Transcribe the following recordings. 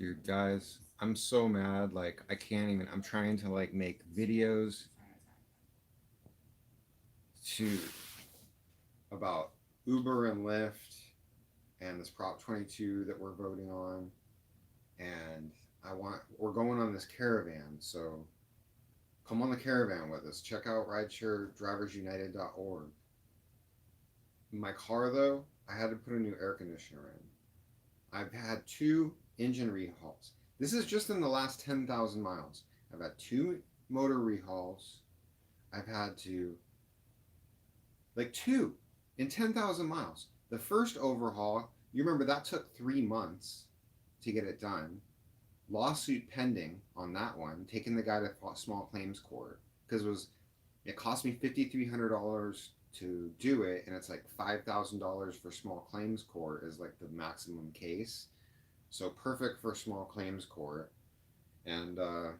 Dude, guys, I'm so mad. Like, I can't even. I'm trying to like make videos to about Uber and Lyft and this Prop 22 that we're voting on, and we're going on this caravan. So come on the caravan with us. Check out ridesharedriversunited.org. My car though, I had to put a new air conditioner in. I've had two engine rehauls. This is just in the last 10,000 miles. I've had two motor rehauls. I've had to, like, two in 10,000 miles. The first overhaul, you remember that took 3 months to get it done. Lawsuit pending on that one, taking the guy to small claims court because it cost me $5,300 to do it, and it's like $5,000 for small claims court is like the maximum case. So perfect for small claims court. And uh,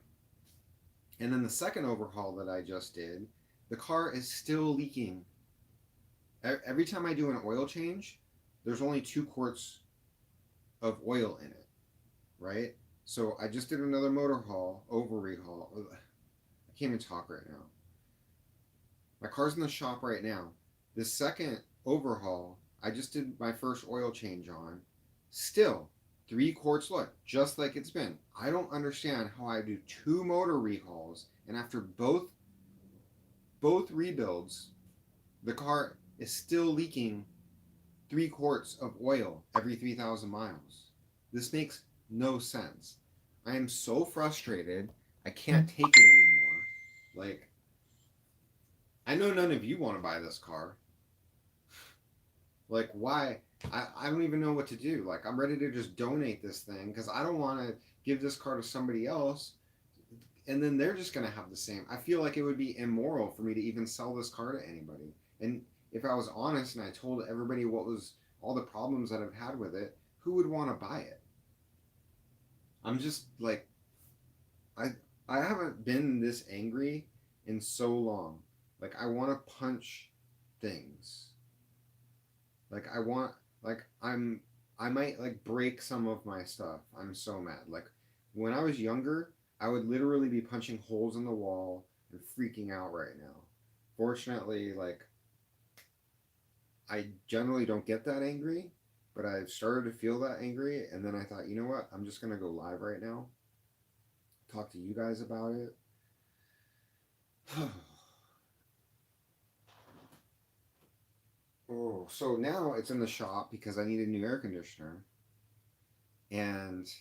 and then the second overhaul that I just did, the car is still leaking. Every time I do an oil change, there's only 2 quarts of oil in it, right? So I just did another motor haul, over rehaul. I can't even talk right now. My car's in the shop right now. This second overhaul, I just did my first oil change on. Still, 3 quarts look, just like it's been. I don't understand how I do two motor rehauls, and after both rebuilds, the car is still leaking 3 quarts of oil every 3,000 miles. This makes no sense. I am so frustrated. I can't take it anymore. Like, I know none of you want to buy this car. Like, why? I don't even know what to do. Like, I'm ready to just donate this thing because I don't want to give this car to somebody else and then they're just going to have the same. I feel like it would be immoral for me to even sell this car to anybody. And if I was honest and I told everybody what was all the problems that I've had with it, who would want to buy it? I'm just like, I I haven't been this angry in so long. Like, I want to punch things. Like, I want, like, I might like break some of my stuff. I'm so mad. Like, when I was younger, I would literally be punching holes in the wall and freaking out right now. Fortunately, like, I generally don't get that angry, but I've started to feel that angry, and then I thought, you know what? I'm just gonna go live right now, talk to you guys about it. Oh, so now it's in the shop because I need a new air conditioner, and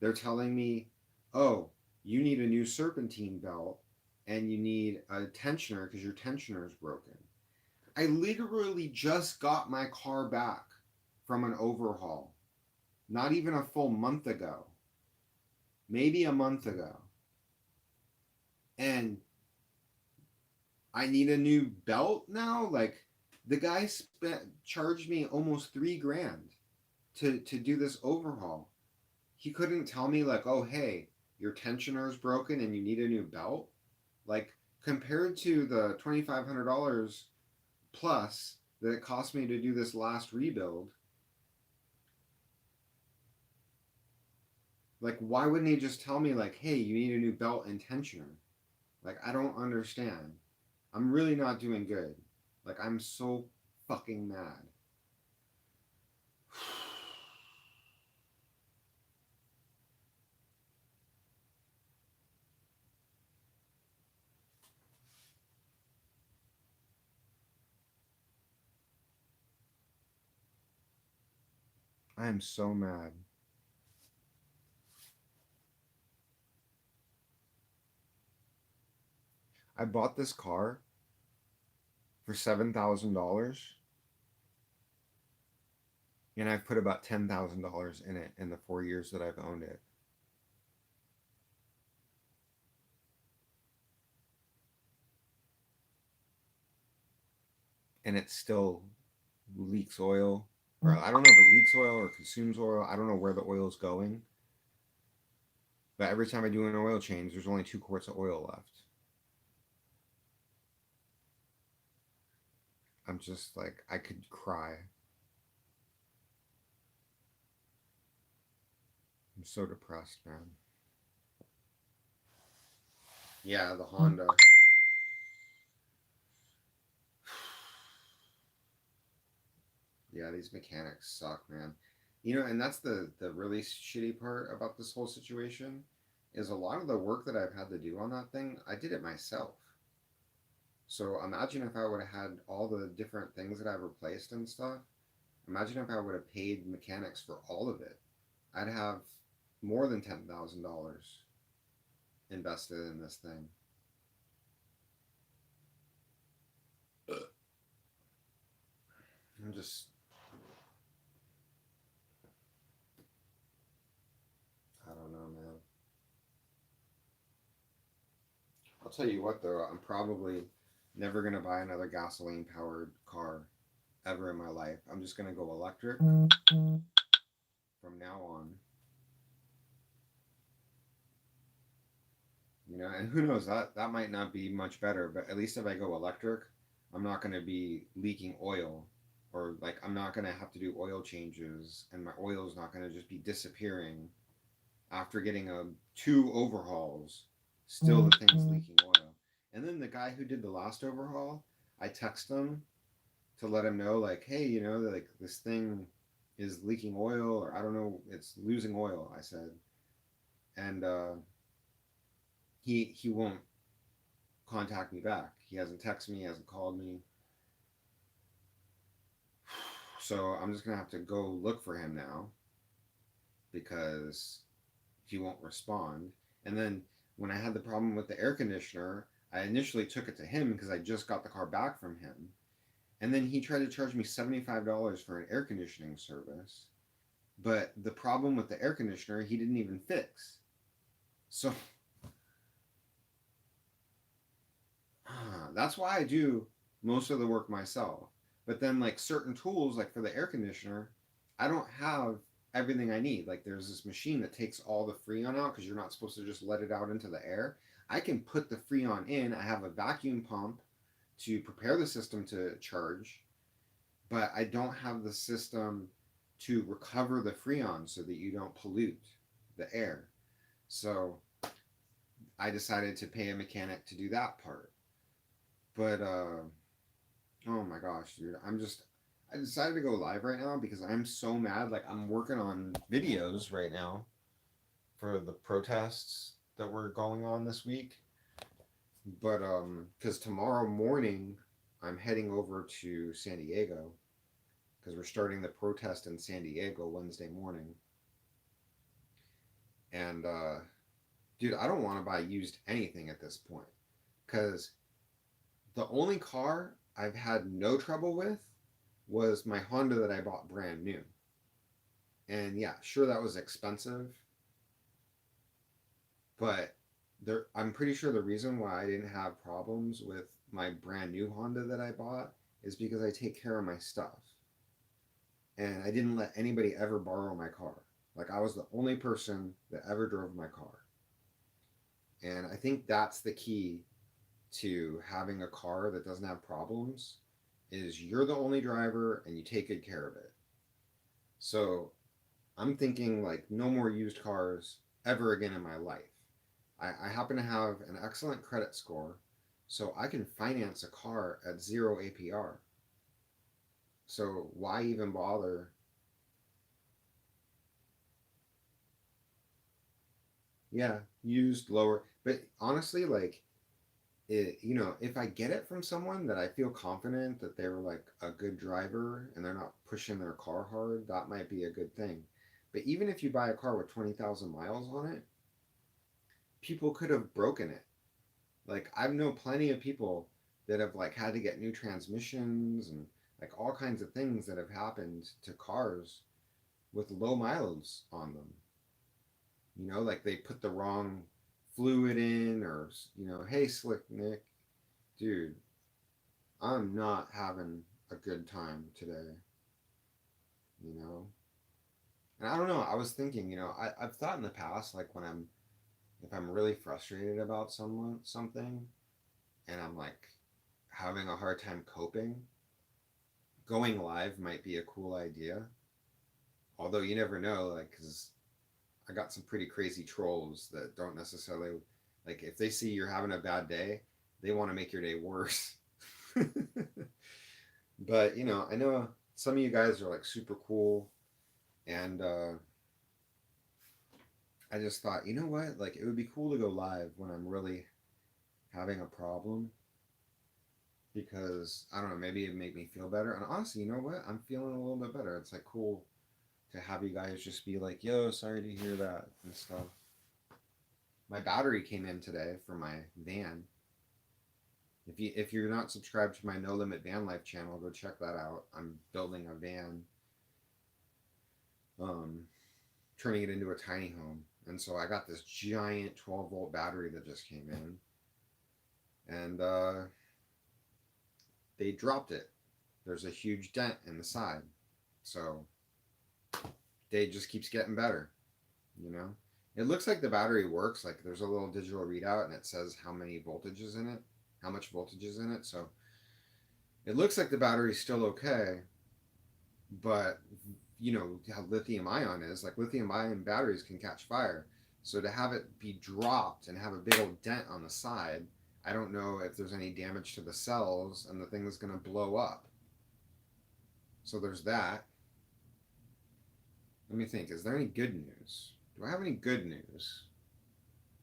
they're telling me, oh, you need a new serpentine belt and you need a tensioner because your tensioner is broken. I literally just got my car back from an overhaul, not even a full month ago, maybe a month ago. And I need a new belt now? Like, the guy charged me almost 3 grand to do this overhaul. He couldn't tell me, like, oh, hey, your tensioner is broken and you need a new belt. Like, compared to the $2,500 plus that it cost me to do this last rebuild, like, why wouldn't he just tell me, like, hey, you need a new belt and tensioner? Like, I don't understand. I'm really not doing good. Like, I'm so fucking mad. I am so mad. I bought this car for $7,000 and I've put about $10,000 in it in the 4 years that I've owned it. And it still leaks oil. Or I don't know if it leaks oil or consumes oil. I don't know where the oil is going. But every time I do an oil change, there's only 2 quarts of oil left. I'm just like, I could cry. I'm so depressed, man. Yeah, the Honda. Yeah, these mechanics suck, man. And that's the really shitty part about this whole situation is a lot of the work that I've had to do on that thing, I did it myself. So imagine if I would have had all the different things that I've replaced and stuff. Imagine if I would have paid mechanics for all of it. I'd have more than $10,000 invested in this thing. I'm just, I don't know, man. I'll tell you what, though, I'm probably never going to buy another gasoline powered car ever in my life. I'm just going to go electric from now on. And who knows, that might not be much better, but at least if I go electric, I'm not going to be leaking oil, or like I'm not going to have to do oil changes, and my oil is not going to just be disappearing after getting two overhauls. Still the thing's leaking oil. And then the guy who did the last overhaul, I text him to let him know, like, hey, like this thing is leaking oil, or I don't know, it's losing oil, I said. And he won't contact me back. He hasn't texted me, he hasn't called me. So I'm just gonna have to go look for him now because he won't respond. And then when I had the problem with the air conditioner, I initially took it to him because I just got the car back from him. And then he tried to charge me $75 for an air conditioning service. But the problem with the air conditioner, he didn't even fix. So that's why I do most of the work myself. But then, like certain tools, like for the air conditioner, I don't have everything I need. Like there's this machine that takes all the freon out because you're not supposed to just let it out into the air. I can put the freon in. I have a vacuum pump to prepare the system to charge, but I don't have the system to recover the freon so that you don't pollute the air. So I decided to pay a mechanic to do that part. But oh my gosh, dude, I decided to go live right now because I'm so mad. Like I'm working on videos right now for the protests that were going on this week. But because tomorrow morning I'm heading over to San Diego because we're starting the protest in San Diego Wednesday morning. And dude, I don't want to buy used anything at this point because the only car I've had no trouble with was my Honda that I bought brand new. And yeah, sure that was expensive, but I'm pretty sure the reason why I didn't have problems with my brand new Honda that I bought is because I take care of my stuff. And I didn't let anybody ever borrow my car. Like I was the only person that ever drove my car. And I think that's the key to having a car that doesn't have problems is you're the only driver and you take good care of it. So I'm thinking like no more used cars ever again in my life. I happen to have an excellent credit score, so I can finance a car at zero APR. So why even bother? Yeah, used lower. But honestly, like if I get it from someone that I feel confident that they're like a good driver and they're not pushing their car hard, that might be a good thing. But even if you buy a car with 20,000 miles on it, people could have broken it. Like I know plenty of people that have like had to get new transmissions and like all kinds of things that have happened to cars with low miles on them. Like they put the wrong fluid in or hey Slick Nick, dude, I'm not having a good time today, you know? And I don't know, I was thinking, I've thought in the past, like if I'm really frustrated about something, and I'm like having a hard time coping, going live might be a cool idea. Although you never know, like, because I got some pretty crazy trolls that don't necessarily like if they see you're having a bad day, they want to make your day worse. But I know some of you guys are like super cool, and I just thought, you know what, like it would be cool to go live when I'm really having a problem because I don't know, maybe it'd make me feel better. And honestly, you know what, I'm feeling a little bit better. It's like cool to have you guys just be like, yo, sorry to hear that and stuff. My battery came in today for my van. If you're not subscribed to my No Limit Van Life channel, go check that out. I'm building a van, um, turning it into a tiny home, and so I got this giant 12-volt battery that just came in, and they dropped it. There's a huge dent in the side, so day just keeps getting better. You know, it looks like the battery works. Like there's a little digital readout, and it says how many voltages in it, how much voltage is in it. So it looks like the battery's still okay, but how lithium ion is, like lithium ion batteries can catch fire. So to have it be dropped and have a big old dent on the side, I don't know if there's any damage to the cells and the thing is going to blow up. So there's that. Let me think, is there any good news? Do I have any good news?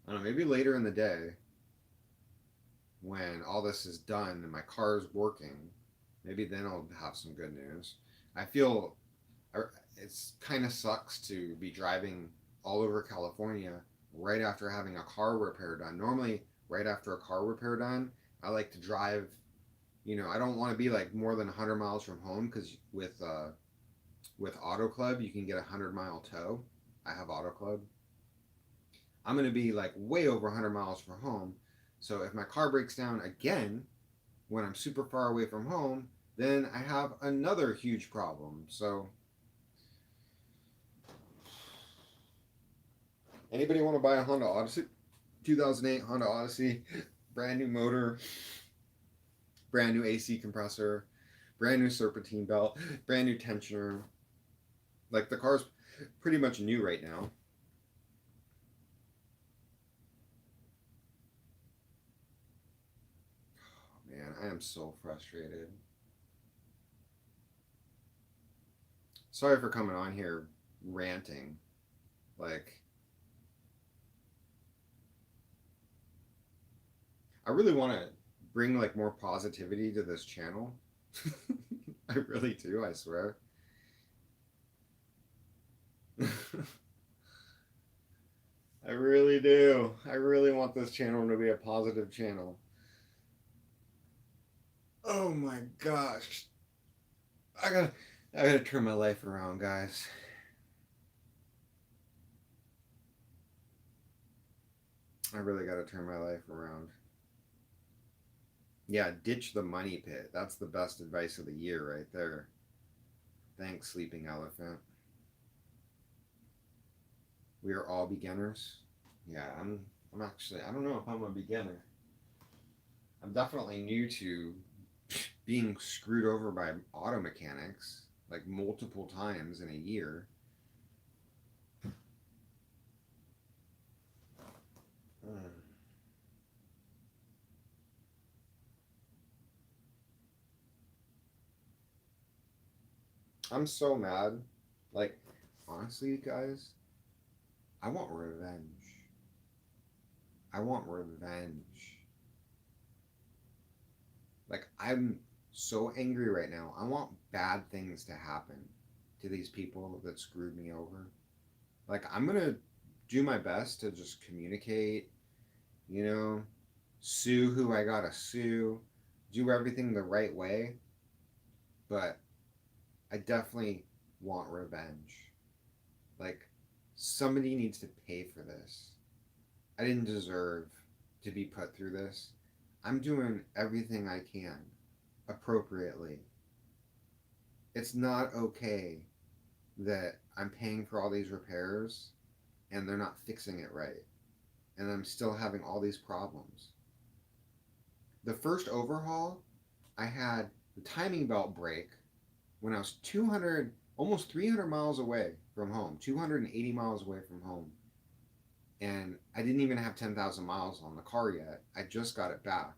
I don't know, maybe later in the day when all this is done and my car is working, maybe then I'll have some good news. I feel it's kind of sucks to be driving all over California right after having a car repair done. Normally, right after a car repair done, I like to drive. I don't want to be like more than 100 miles from home because with Auto Club you can get a 100-mile tow. I have Auto Club. I'm gonna be like way over 100 miles from home. So if my car breaks down again when I'm super far away from home, then I have another huge problem. So anybody want to buy a Honda Odyssey? 2008 Honda Odyssey, brand new motor, brand new AC compressor, brand new serpentine belt, brand new tensioner. Like the car's pretty much new right now. Oh, man, I am so frustrated. Sorry for coming on here ranting. Like, I really want to bring like more positivity to this channel. I really do, I swear. I really do. I really want this channel to be a positive channel. Oh my gosh. I gotta I gotta turn my life around, guys. I really gotta turn my life around. Yeah, ditch the money pit. That's the best advice of the year right there. Thanks, sleeping elephant. We are all beginners. Yeah, I'm actually I don't know if I'm a beginner. I'm definitely new to being screwed over by auto mechanics like multiple times in a year. Mm. I'm so mad. Like, honestly, guys, I want revenge. I want revenge. Like, I'm so angry right now. I want bad things to happen to these people that screwed me over. Like, I'm gonna do my best to just communicate, you know, sue who I gotta sue, do everything the right way, but I definitely want revenge. Like, somebody needs to pay for this. I didn't deserve to be put through this. I'm doing everything I can appropriately. It's not okay that I'm paying for all these repairs and they're not fixing it right. And I'm still having all these problems. The first overhaul, I had the timing belt break when I was 200. almost 300 miles away from home, 280 miles away from home. And I didn't even have 10,000 miles on the car yet. I just got it back.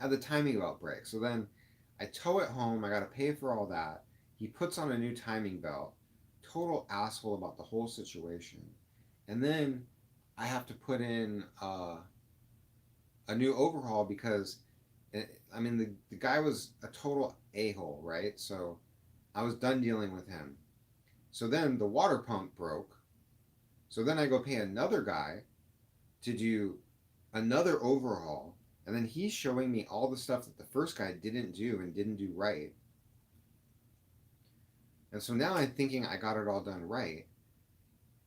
Had the timing belt break. So then I tow it home. I got to pay for all that. He puts on a new timing belt. Total asshole about the whole situation. And then I have to put in a new overhaul because, I mean, the guy was a total a hole, right? So I was done dealing with him. So then the water pump broke. So then I go pay another guy to do another overhaul. And then he's showing me all the stuff that the first guy didn't do and didn't do right. And so now I'm thinking I got it all done right.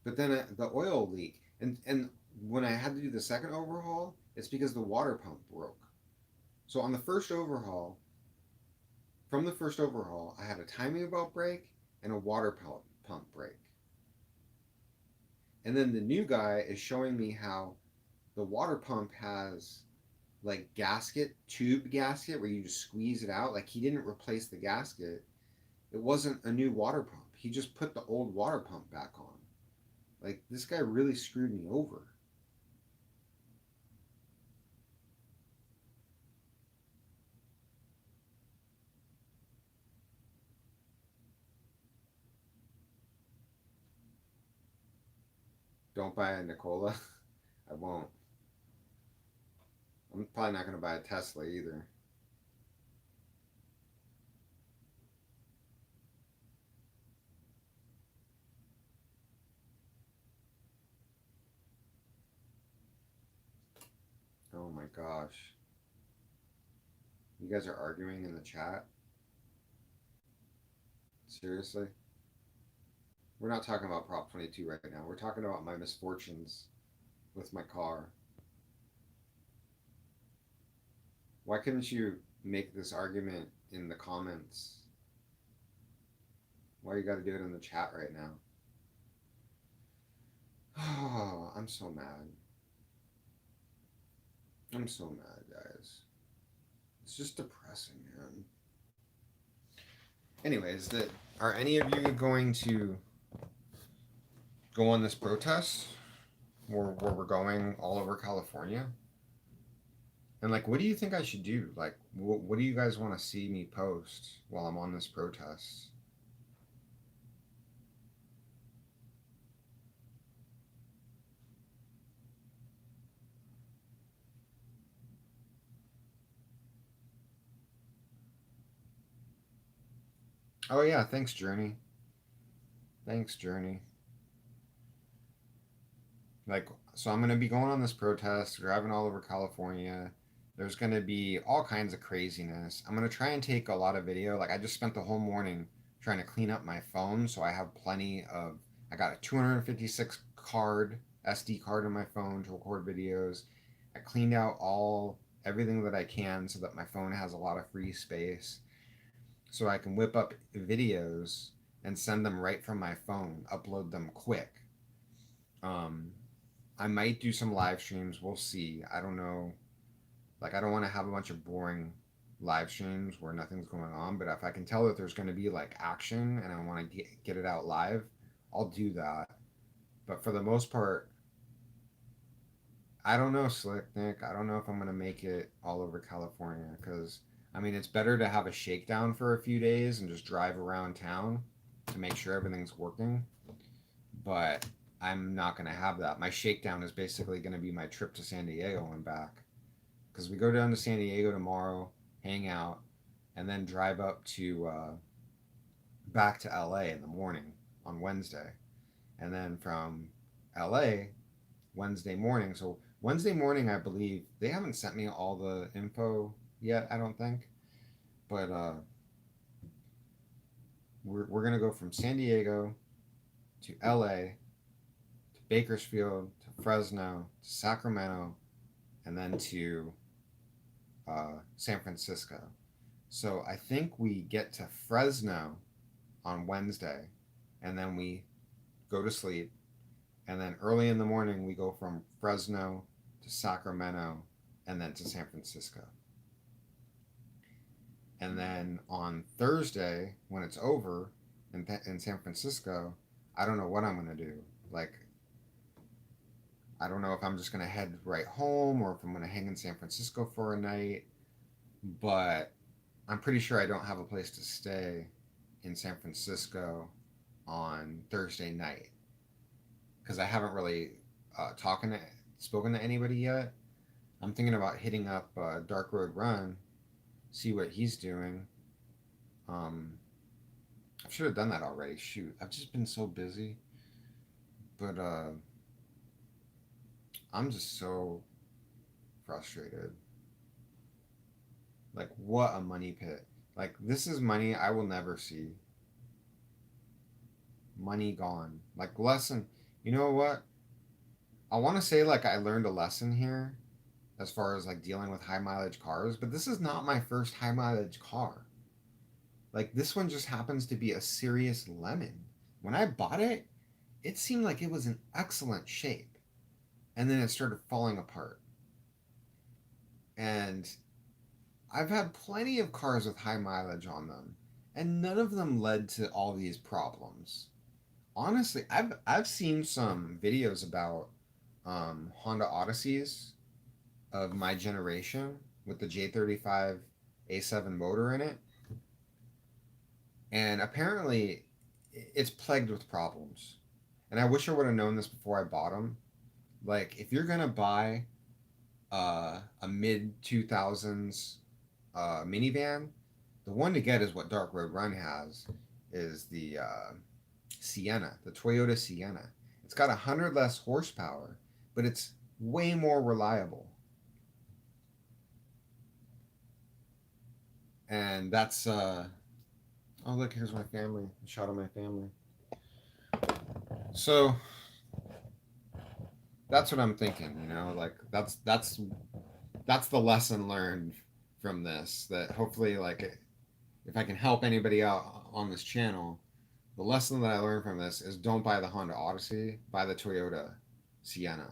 But then the oil leak. And when I had to do the second overhaul, it's because the water pump broke. So on the first overhaul, from the first overhaul, I had a timing belt break and a water pump break. And then the new guy is showing me how the water pump has like tube gasket where you just squeeze it out. Like he didn't replace the gasket. It wasn't a new water pump. He just put the old water pump back on. Like this guy really screwed me over. Don't buy a Nikola. I won't. I'm probably not going to buy a Tesla either. Oh my gosh. You guys are arguing in the chat? Seriously? We're not talking about Prop 22 right now. We're talking about my misfortunes with my car. Why couldn't you make this argument in the comments? Why you got to do it in the chat right now? Oh, I'm so mad. I'm so mad, guys. It's just depressing, man. Anyways, are any of you going to go on this protest where we're going all over California? And like, what do you think I should do? Like, what do you guys want to see me post while I'm on this protest? Oh yeah, thanks, Journey. Thanks, Journey. Like, so I'm gonna be going on this protest, driving all over California. There's gonna be all kinds of craziness. I'm gonna try and take a lot of video. Like, I just spent the whole morning trying to clean up my phone, so I have plenty of. I got a 256 card SD card in my phone to record videos. I cleaned out everything that I can so that my phone has a lot of free space, so I can whip up videos and send them right from my phone, upload them quick. Um, I might do some live streams. We'll see. I don't know. Like, I don't want to have a bunch of boring live streams where nothing's going on. But if I can tell that there's going to be like action and I want to get it out live, I'll do that. But for the most part, I don't know, Slick Nick. I don't know if I'm going to make it all over California because, I mean, it's better to have a shakedown for a few days and just drive around town to make sure everything's working. But I'm not going to have that. My shakedown is basically going to be my trip to San Diego and back. Because we go down to San Diego tomorrow, hang out, and then drive up to back to LA in the morning on Wednesday. And then from LA, Wednesday morning. So Wednesday morning, I believe, they haven't sent me all the info yet, I don't think. But we're going to go from San Diego to LA to Bakersfield to Fresno to Sacramento and then to San Francisco. So I think we get to Fresno on Wednesday and then we go to sleep. And then early in the morning, we go from Fresno to Sacramento and then to San Francisco. And then on Thursday, when it's over in San Francisco, I don't know what I'm going to do. Like, I don't know if I'm just going to head right home or if I'm going to hang in San Francisco for a night. But I'm pretty sure I don't have a place to stay in San Francisco on Thursday night because I haven't really talking to spoken to anybody yet. I'm thinking about hitting up Dark Road Run, see what he's doing. Um, I should have done that already. Shoot, I've just been so busy. But I'm just so frustrated. Like, what a money pit. Like, this is money I will never see. Money gone. Like, lesson. You know what? I want to say, like, I learned a lesson here as far as, like, dealing with high mileage cars, but this is not my first high mileage car. Like, this one just happens to be a serious lemon. When I bought it, it seemed like it was in excellent shape. And then it started falling apart. And I've had plenty of cars with high mileage on them, and none of them led to all these problems. Honestly, I've seen some videos about Honda Odysseys of my generation with the J35 A7 motor in it, and apparently it's plagued with problems. And I wish I would have known this before I bought them. Like, if you're gonna buy a mid 2000s minivan, the one to get is what Dark Road Run has, is the Sienna, the Toyota Sienna. It's got 100 less horsepower, but it's way more reliable. And that's oh look, here's my family. A shot of my family. So that's what I'm thinking, you know, like that's the lesson learned from this, that hopefully, like, if I can help anybody out on this channel, the lesson that I learned from this is don't buy the Honda Odyssey, buy the Toyota Sienna.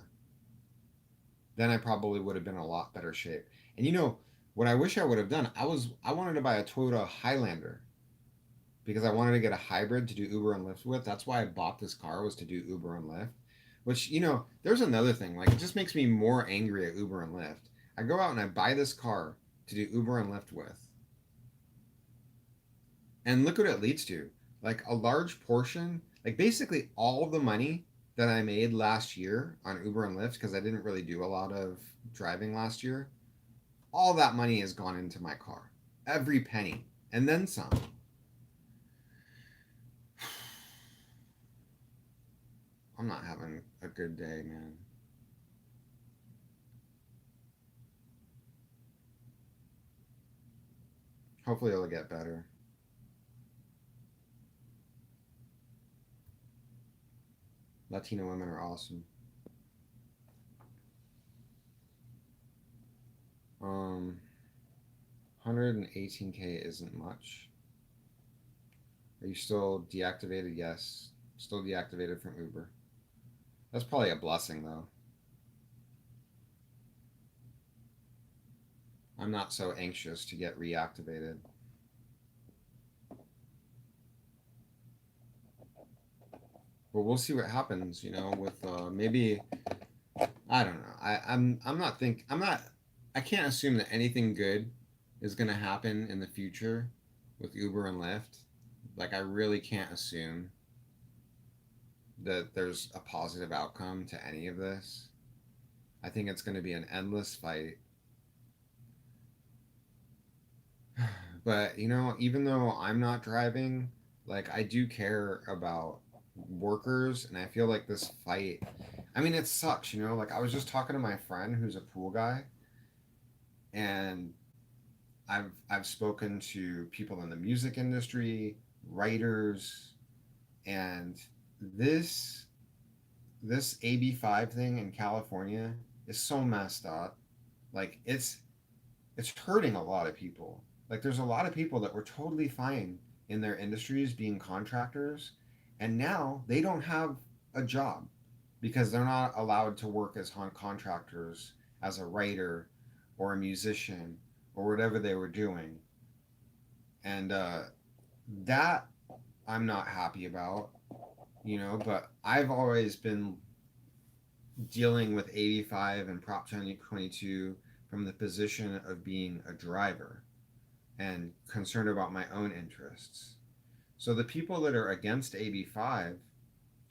Then I probably would have been in a lot better shape. And you know what I wish I would have done? I wanted to buy a Toyota Highlander because I wanted to get a hybrid to do Uber and Lyft with. That's why I bought this car, was to do Uber and Lyft. Which, you know, there's another thing. Like, it just makes me more angry at Uber and Lyft. I go out and I buy this car to do Uber and Lyft with. And look what it leads to. Like, a large portion, like basically all of the money that I made last year on Uber and Lyft, because I didn't really do a lot of driving last year, all that money has gone into my car. Every penny. And then some. I'm not having a good day, man. Hopefully it'll get better. Latino women are awesome. 118K isn't much. Are you still deactivated? Yes. Still deactivated from Uber. That's probably a blessing, though. I'm not so anxious to get reactivated. But we'll see what happens, you know, with maybe, I don't know. I'm not I can't assume that anything good is gonna happen in the future with Uber and Lyft. Like, I really can't assume that there's a positive outcome to any of this. I think it's gonna be an endless fight. But, you know, even though I'm not driving, like, I do care about workers, and I feel like this fight, I mean, it sucks, you know. Like, I was just talking to my friend who's a pool guy, and I've spoken to people in the music industry, writers, and this this AB5 thing in California is so messed up. Like, it's hurting a lot of people. Like, there's a lot of people that were totally fine in their industries being contractors, and now they don't have a job because they're not allowed to work as contractors, as a writer or a musician or whatever they were doing. And that I'm not happy about, you know, but I've always been dealing with 85 and Prop 2022 from the position of being a driver and concerned about my own interests. So the people that are against AB5,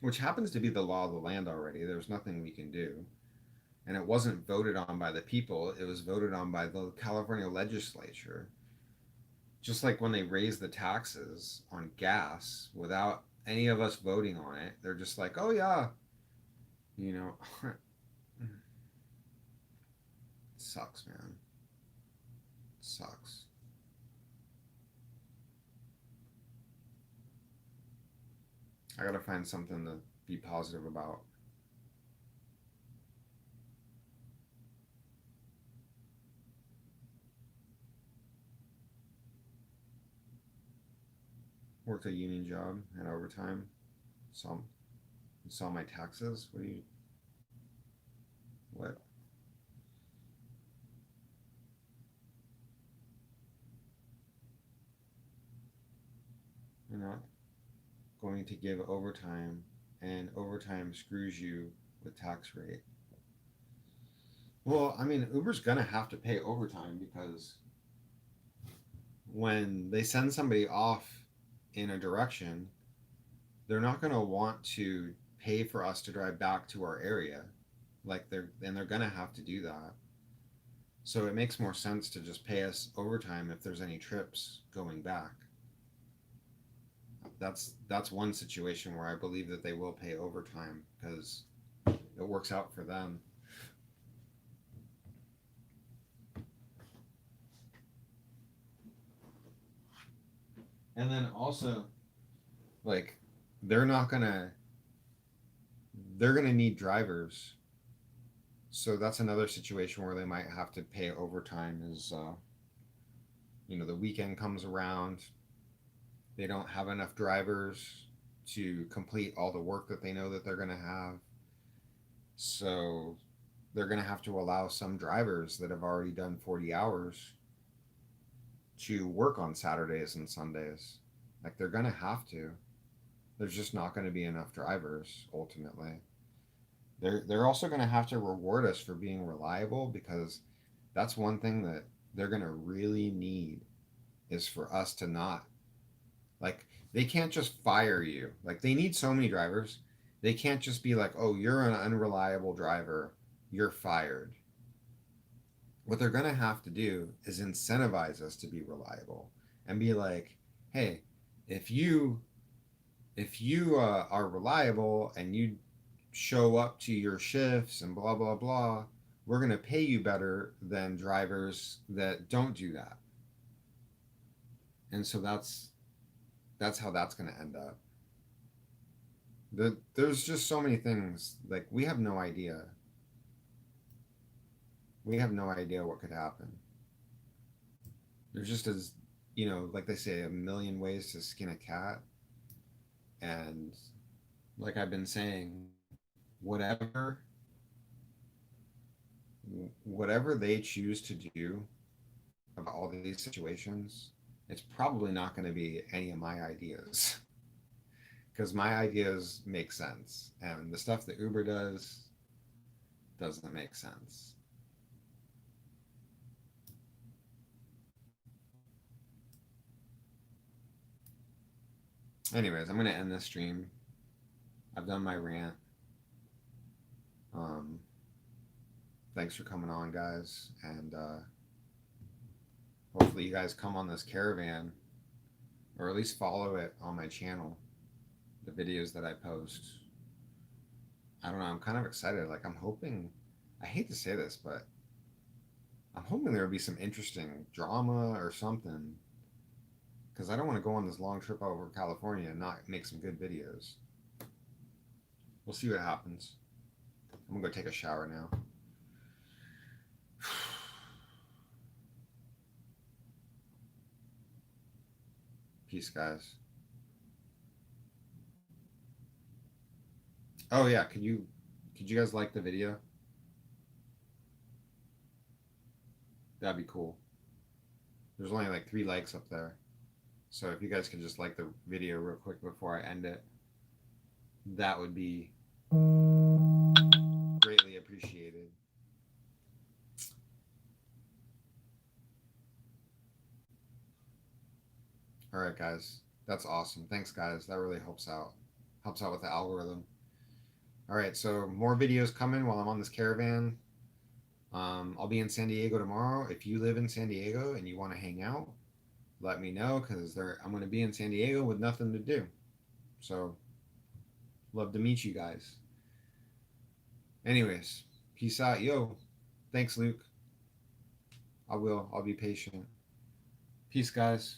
which happens to be the law of the land already, there's nothing we can do. And it wasn't voted on by the people, it was voted on by the California legislature. Just like when they raised the taxes on gas without any of us voting on it, they're just like, oh yeah, you know, it sucks, man. It sucks. I gotta find something to be positive about. Worked a union job, had overtime. Saw saw my taxes. What do you what? You're not going to give overtime, and overtime screws you with tax rate. Well, I mean, Uber's gonna have to pay overtime because when they send somebody off in a direction, they're not gonna want to pay for us to drive back to our area. They're gonna have to do that. So it makes more sense to just pay us overtime if there's any trips going back. That's one situation where I believe that they will pay overtime because it works out for them. And then also, like, they're not gonna they're gonna need drivers. So that's another situation where they might have to pay overtime. Is you know, the weekend comes around, they don't have enough drivers to complete all the work that they know that they're gonna have. So they're gonna have to allow some drivers that have already done 40 hours to work on Saturdays and Sundays. Like they're gonna have to. There's just not going to be enough drivers ultimately. They're also going to have to reward us for being reliable because that's one thing that they're going to really need is for us to not like they can't just fire you. Like they need so many drivers. They can't just be like, "Oh, you're an unreliable driver. You're fired." What they're going to have to do is incentivize us to be reliable and be like, "Hey, if you are reliable and you show up to your shifts and blah blah blah, we're going to pay you better than drivers that don't do that." And so that's how that's going to end up. There's just so many things like we have no idea what could happen. There's just as you know, like they say, a million ways to skin a cat. And like I've been saying, whatever whatever they choose to do about all these situations, it's probably not going to be any of my ideas because my ideas make sense, and the stuff that Uber does doesn't make sense. Anyways, I'm going to end this stream. I've done my rant. Um, Thanks for coming on, guys, and hopefully you guys come on this caravan or at least follow it on my channel, the videos that I post. I don't know, I'm kind of excited. Like I'm hoping, I hate to say this, but I'm hoping there will be some interesting drama or something because I don't want to go on this long trip over California and not make some good videos. We'll see what happens. I'm gonna go take a shower now. Peace, guys. Oh yeah, could you guys like the video? That'd be cool. There's only like 3 likes up there. So if you guys could just like the video real quick before I end it, that would be greatly appreciated. All right, guys. That's awesome. Thanks, guys. That really helps out. Helps out with the algorithm. All right, so more videos coming while I'm on this caravan. I'll be in San Diego tomorrow. If you live in San Diego and you want to hang out, let me know because I'm going to be in San Diego with nothing to do. So, love to meet you guys. Anyways, peace out. Yo, thanks, Luke. I will. I'll be patient. Peace, guys.